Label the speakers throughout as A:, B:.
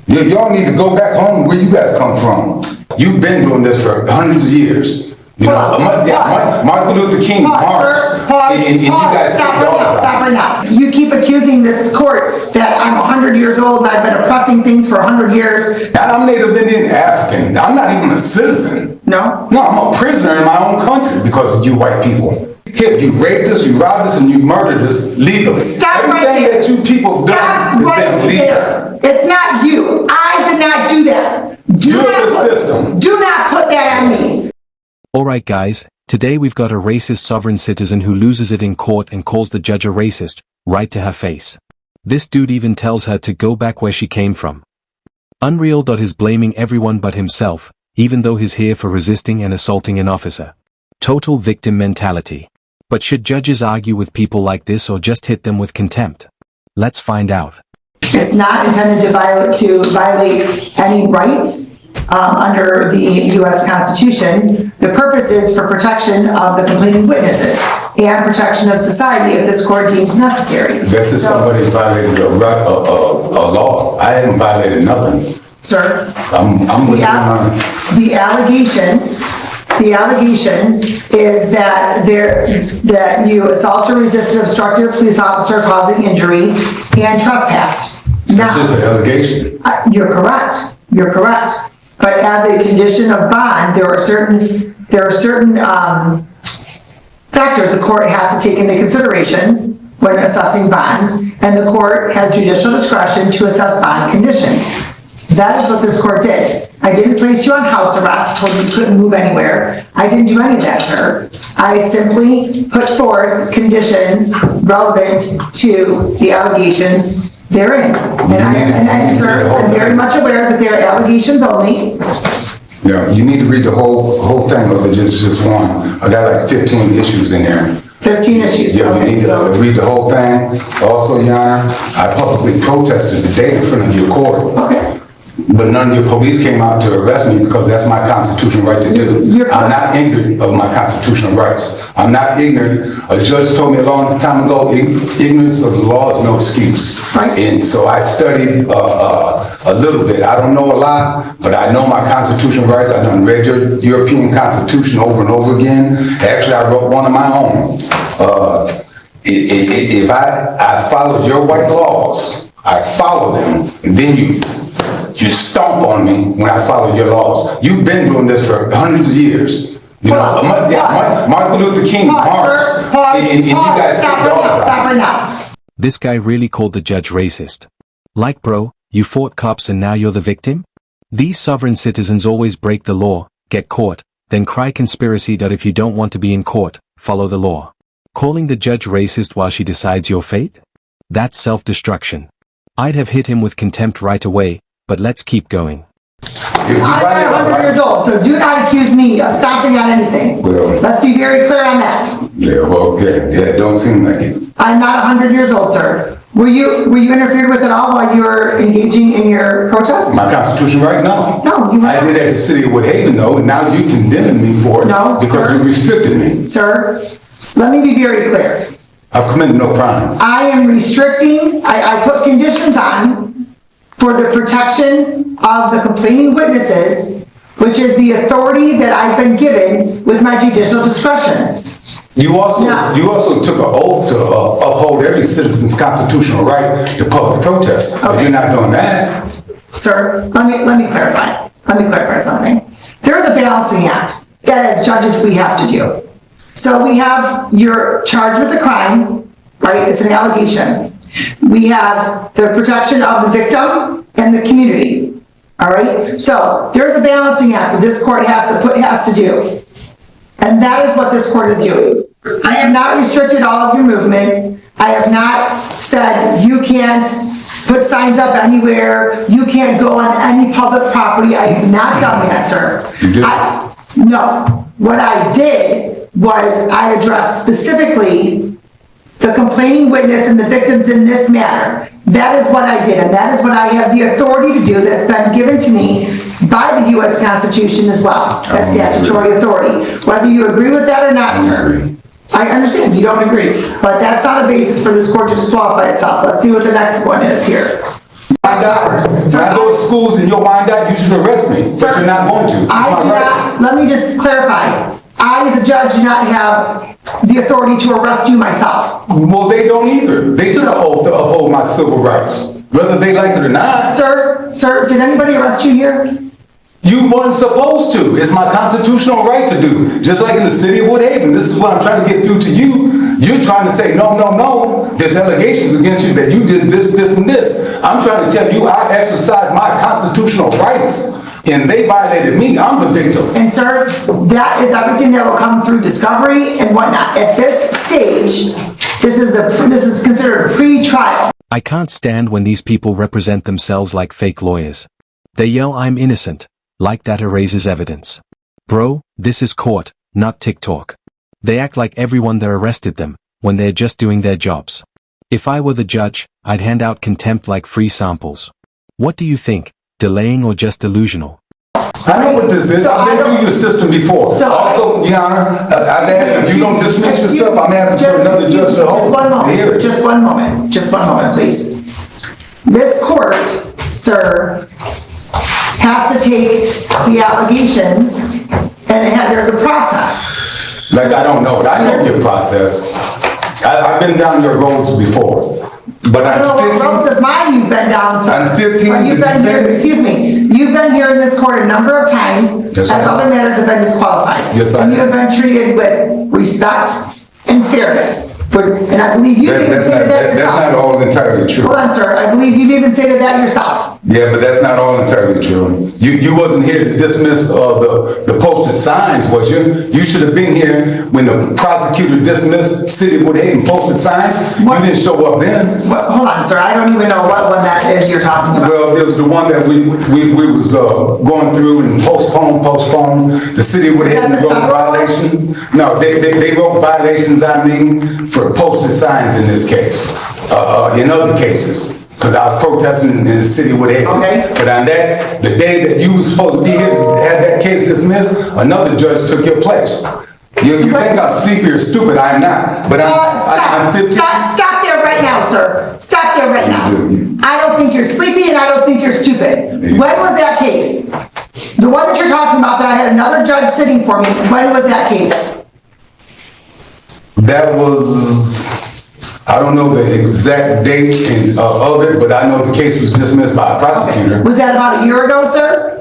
A: Y'all need to go back home where you guys come from. You've been doing this for hundreds of years. You know, Martin Luther King marched, and you guys
B: Stop right now. You keep accusing this court that I'm 100 years old and I've been oppressing things for 100 years.
A: I'm Native Indian African. I'm not even a citizen.
B: No?
A: No, I'm a prisoner in my own country because of you white people. Here, you raped us, you robbed us, and you murdered us legally.
B: Stop right there.
A: Everything that you people have done has been legal.
B: It's not you. I did not do that.
A: You're the system.
B: Do not put that on me.
C: Alright guys, today we've got a racist sovereign citizen who loses it in court and calls the judge a racist, right to her face. This dude even tells her to go back where she came from. Unreal. Is blaming everyone but himself, even though he's here for resisting and assaulting an officer. Total victim mentality. But should judges argue with people like this or just hit them with contempt? Let's find out.
B: It's not intended to violate any rights under the U.S. Constitution. The purpose is for protection of the complaining witnesses and protection of society if this court deems necessary.
A: That's if somebody violated a law. I haven't violated nothing.
B: Sir,
A: I'm with
B: the allegation is that you assaulted, resisted, obstructed a police officer causing injury, and trespassed.
A: That's just an allegation.
B: You're correct. You're correct. But as a condition of bond, there are certain factors the court has to take into consideration when assessing bond, and the court has judicial discretion to assess bond conditions. That is what this court did. I didn't place you on house arrest, told you couldn't move anywhere. I didn't do any of that, sir. I simply put forth conditions relevant to the allegations therein. And sir, I'm very much aware that they are allegations only.
A: Yeah, you need to read the whole thing of it, just one. I got like 15 issues in there.
B: 15 issues.
A: Yeah, you need to read the whole thing. Also, Your Honor, I publicly protested today in front of your court.
B: Okay.
A: But none of your police came out to arrest me because that's my constitutional right to do. I'm not ignorant of my constitutional rights. I'm not ignorant. A judge told me a long time ago, ignorance of the law is no excuse.
B: Right.
A: And so I studied a little bit. I don't know a lot, but I know my constitutional rights. I've done read your European Constitution over and over again. Actually, I wrote one of my own. If I followed your white laws, I follow them, and then you stomp on me when I follow your laws. You've been doing this for hundreds of years. You know, Martin Luther King marched, and you guys
B: stop right now.
C: This guy really called the judge racist. Like bro, you fought cops and now you're the victim? These sovereign citizens always break the law, get caught, then cry conspiracy. If you don't want to be in court, follow the law. Calling the judge racist while she decides your fate? That's self-destruction. I'd have hit him with contempt right away, but let's keep going.
B: I'm not 100 years old, so do not accuse me of stomping on anything.
A: Well,
B: let's be very clear on that.
A: Yeah, well, okay. Yeah, don't seem like it.
B: I'm not 100 years old, sir. Were you interfered with at all while you were engaging in your protest?
A: My constitutional right? No.
B: No, you were
A: I
B: not.
A: did at the city of Woodhaven, though, and now you condemning me for it because you restricted me.
B: Sir, let me be very clear.
A: I've committed no crime.
B: I am restricting, I put conditions on for the protection of the complaining witnesses, which is the authority that I've been given with my judicial discretion.
A: You also took an oath to uphold every citizen's constitutional right to public protest. Okay. But you're not doing that.
B: Sir, let me clarify. Let me clarify something. There is a balancing act that as judges we have to do. So we have you're charged with a crime, right? It's an allegation. We have the protection of the victim and the community. All right. So there's a balancing act that this court has to do. And that is what this court is doing. I have not restricted all of your movement. I have not said you can't put signs up anywhere. You can't go on any public property. I have not done that, sir.
A: You did?
B: No. What I did was I addressed specifically the complaining witness and the victims in this matter. That is what I did, and that is what I have the authority to do that's been given to me by the U.S. Constitution as well. That's statutory authority. Whether you agree with that or not, sir. I understand you don't agree, but that's not a basis for this court to disqualify itself. Let's see what the next one is here.
A: Find out. When I go to schools and you'll find out, you should arrest me, but you're not going to. It's
B: I
A: my
B: do
A: right.
B: not, let me just clarify. I, as a judge, do not have the authority to arrest you myself.
A: Well, they don't either. They took an oath to uphold my civil rights, whether they like it or not.
B: Sir, did anybody arrest you here?
A: You weren't supposed to. It's my constitutional right to do. Just like in the city of Woodhaven. This is what I'm trying to get through to you. You're trying to say, no. There's allegations against you that you did this, this, and this. I'm trying to tell you I exercised my constitutional rights, and they violated me. I'm the victim.
B: And sir, that is everything that will come through discovery and whatnot. At this stage, this is considered pre-trial.
C: I can't stand when these people represent themselves like fake lawyers. They yell I'm innocent, like that erases evidence. Bro, this is court, not TikTok. They act like everyone that arrested them, when they're just doing their jobs. If I were the judge, I'd hand out contempt like free samples. What do you think, delaying or just delusional?
A: I know what this is. I've been through your system before. Also, Your Honor, I've asked if you don't dismiss yourself, I'm asking for another judge to hold.
B: Just one moment, please. This court, sir, has to take the allegations, and there's a process.
A: Like, I don't know it. I know your process. I've been down your roads before. But
B: I don't know what roads of mine you've been down, sir.
A: I'm 15.
B: You've been here, excuse me, you've been here in this court a number of times,
A: Yes,
B: as
A: I have.
B: other matters have been disqualified.
A: Yes, I
B: And you
A: have.
B: have been treated with respect and fairness. And I believe you even stated that
A: That's
B: yourself.
A: not all entirely true.
B: Hold on, sir, I believe you've even stated that yourself.
A: Yeah, but that's not all entirely true. You wasn't here to dismiss the posted signs, was you? You should have been here when the prosecutor dismissed City of Woodhaven posted signs.
B: What?
A: You didn't show up then.
B: Hold on, sir, I don't even know what one that is you're talking about.
A: Well, there was the one that we was going through and postponed. The City of Woodhaven
B: Is that the
A: wrote a
B: federal one?
A: violation. No, they wrote violations, for posted signs in this case, in other cases. Because I was protesting in the City of Woodhaven.
B: Okay.
A: But on that, the day that you was supposed to be here to have that case dismissed, another judge took your place. You think I'm sleepy or stupid, I'm not. But I'm 15.
B: Stop there right now, sir. Stop there right now. I don't think you're sleepy and I don't think you're stupid. When was that case? The one that you're talking about that I had another judge sitting for me, when was that case?
A: That was, I don't know the exact date of it, but I know the case was dismissed by a prosecutor.
B: Was that about a year ago, sir?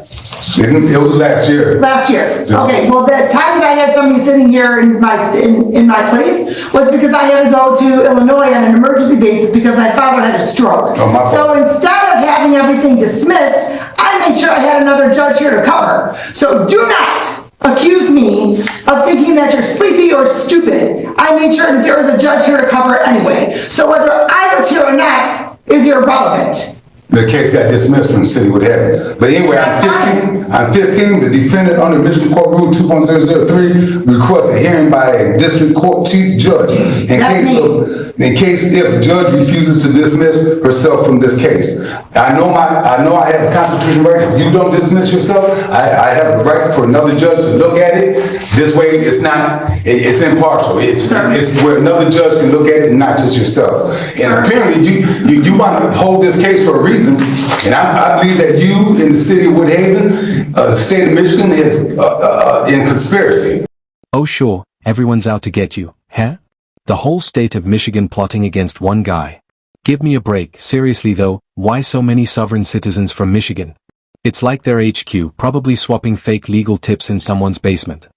A: It was last year.
B: Last year.
A: Yeah.
B: Okay, well, the time that I had somebody sitting here in my place was because I had to go to Illinois on an emergency basis because my father had a stroke.
A: Oh, my fault.
B: So instead of having everything dismissed, I made sure I had another judge here to cover. So do not accuse me of thinking that you're sleepy or stupid. I made sure that there was a judge here to cover it anyway. So whether I was here or not is irrelevant.
A: The case got dismissed from the City of Woodhaven. But anyway, I'm 15, the defendant under Michigan Court Rule 2.003 requests a hearing by a district court chief judge in case if judge refuses to dismiss herself from this case. I know I have a constitutional right. If you don't dismiss yourself, I have the right for another judge to look at it. This way it's impartial. It's where another judge can look at it and not just yourself. And apparently you want to hold this case for a reason. And I believe that you in the City of Woodhaven, the state of Michigan is in conspiracy.
C: Oh sure, everyone's out to get you, huh? The whole state of Michigan plotting against one guy. Give me a break, seriously though, why so many sovereign citizens from Michigan? It's like their HQ probably swapping fake legal tips in someone's basement.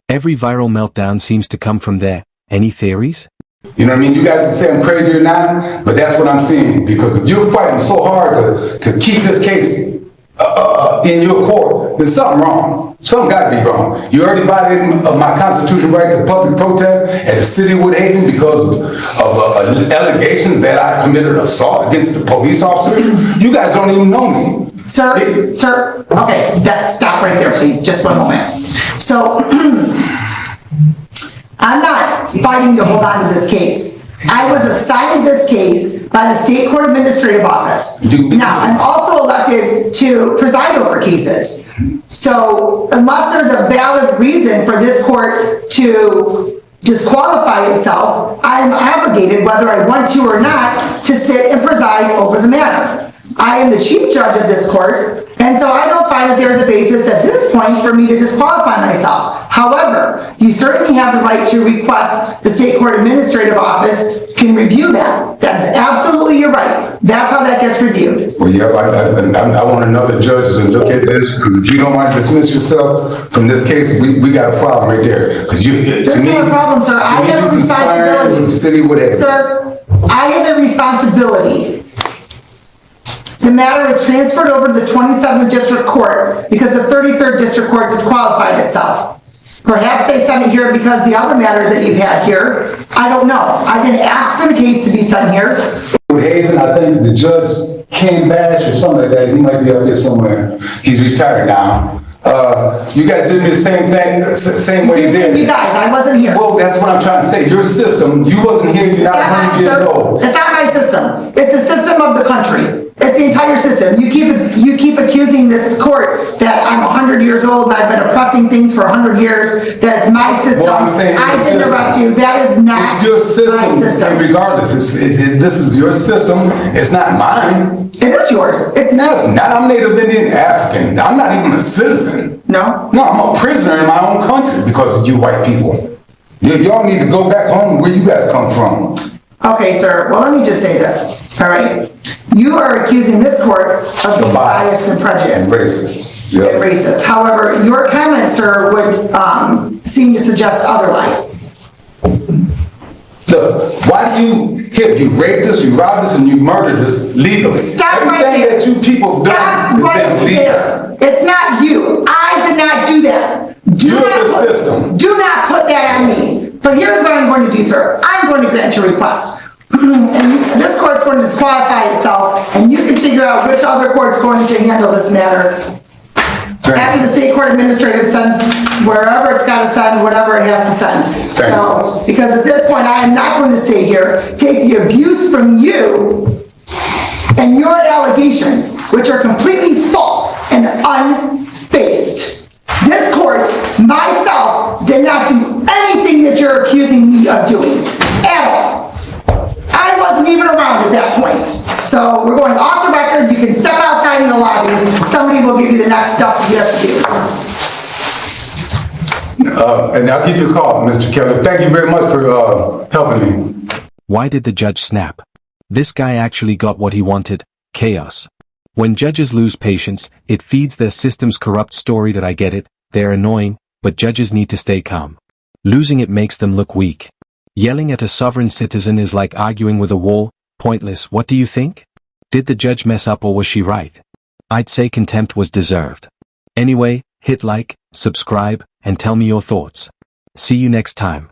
C: Every viral meltdown seems to come from there. Any theories?
A: You know what I mean? You guys can say I'm crazy or not, but that's what I'm seeing. Because if you're fighting so hard to keep this case in your court, there's something wrong. Something got to be wrong. You already violated my constitutional right to public protest at the City of Woodhaven because of allegations that I committed assault against the police officer. You guys don't even know me.
B: Sir, okay, stop right there, please, just one moment. So, I'm not fighting to hold on to this case. I was assigned this case by the State Court Administrative Office. Now, I'm also elected to preside over cases. So, unless there's a valid reason for this court to disqualify itself, I'm obligated, whether I want to or not, to sit and preside over the matter. I am the chief judge of this court, and so I don't find that there's a basis at this point for me to disqualify myself. However, you certainly have the right to request the state court administrative office can review that. That's absolutely your right. That's how that gets reviewed.
A: Well, yeah, I want another judge to look at this, because if you don't want to dismiss yourself from this case, we got a problem right there. Because you,
B: There's
A: to me,
B: no problem, sir. I
A: to me,
B: have
A: you
B: a
A: conspire
B: responsibility.
A: with the city with it.
B: Sir, I have a responsibility. The matter is transferred over to the 27th District Court because the 33rd District Court disqualified itself. Perhaps they sent it here because the other matters that you've had here, I don't know. I didn't ask for the case to be sent here.
A: With Haven, I think the judge Ken Bash or something like that, he might be up there somewhere. He's retired now. You guys did me the same thing, same way you did.
B: You guys, I wasn't here.
A: Well, that's what I'm trying to say. Your system, you wasn't here, you're not 100 years old.
B: It's not my system. It's the system of the country. It's the entire system. You keep accusing this court that I'm 100 years old and I've been oppressing things for 100 years, that it's my system.
A: Well, I'm saying
B: I
A: your
B: didn't
A: system.
B: arrest you. That is not
A: It's your
B: my
A: system,
B: system.
A: and regardless, this is your system, it's not mine.
B: It is yours. It's
A: No,
B: not.
A: it's not. I'm Native Indian African. I'm not even a citizen.
B: No?
A: No, I'm a prisoner in my own country because of you white people. Y'all need to go back home where you guys come from.
B: Okay, sir. Well, let me just say this. All right. You are accusing this court of being biased and prejudiced.
A: And racist.
B: And
A: Yep.
B: racist. However, your comments, sir, would seem to suggest otherwise.
A: Look, why do you raped us, you robbed us, and you murdered us legally?
B: Stop right there.
A: Everything that you people
B: Stop
A: done is
B: right
A: been legal.
B: there. It's not you. I did not do that.
A: You're the system.
B: Do not put that on me. But here's what I'm going to do, sir. I'm going to grant your request. And this court's going to disqualify itself, and you can figure out which other court's going to handle this matter after the state court administrative sends wherever it's got to send, whatever it has to send.
A: Thank
B: So, because at this point, I am not going to stay here, take the abuse from you and your allegations, which are completely false and unbased. This court, myself, did not do anything that you're accusing me of doing, at all. I wasn't even around at that point. So we're going off the record. You can step outside in the lobby. Somebody will give you the next stuff you have to do.
A: And I'll give you a call, Mr. Kelly. Thank you very much for helping me.
C: Why did the judge snap? This guy actually got what he wanted, chaos. When judges lose patience, it feeds their system's corrupt story that I get it, they're annoying, but judges need to stay calm. Losing it makes them look weak. Yelling at a sovereign citizen is like arguing with a wall, pointless. What do you think? Did the judge mess up or was she right? I'd say contempt was deserved. Anyway, hit like, subscribe, and tell me your thoughts. See you next time.